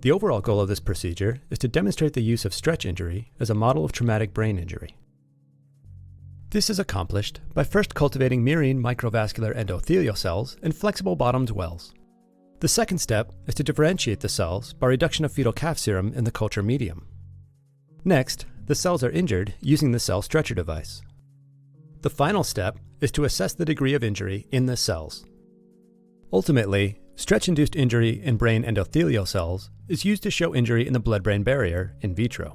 The overall goal of this procedure is to demonstrate the use of stretch injury as a model of traumatic brain injury. This is accomplished by first cultivating murine microvascular endothelial cells in flexible bottomed wells. The second step is to differentiate the cells by reduction of fetal calf serum in the culture medium. Next, the cells are injured using the cell stretcher device. The final step is to assess the degree of injury in the cells. Ultimately, stretch-induced injury in brain endothelial cells is used to show injury in the blood-brain barrier in vitro.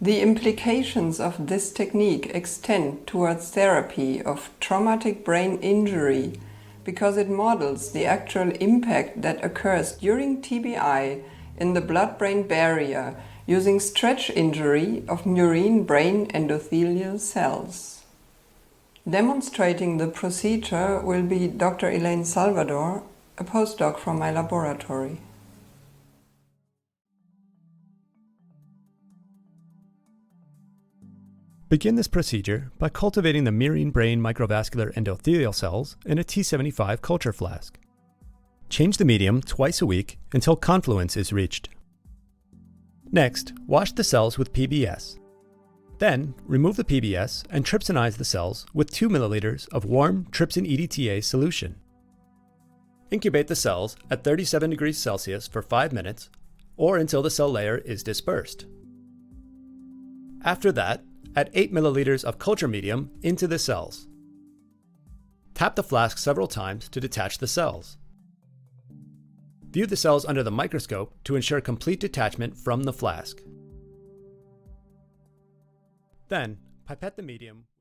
The implications of this technique extend towards therapy of traumatic brain injury because it models the actual impact that occurs during TBI in the blood-brain barrier using stretch injury of murine brain endothelial cells. Demonstrating the procedure will be Dr. Ellaine Salvador, a postdoc from my laboratory. Begin this procedure by cultivating the murine brain microvascular endothelial cells in a T75 culture flask. Change the medium twice a week until confluence is reached. Next, wash the cells with PBS. Then, remove the PBS and trypsinize the cells with 2 milliliters of warm trypsin EDTA solution. Incubate the cells at 37 degrees Celsius for 5 minutes or until the cell layer is dispersed. After that, add 8 milliliters of culture medium into the cells. Tap the flask several times to detach the cells. View the cells under the microscope to ensure complete detachment from the flask. Then, pipette the medium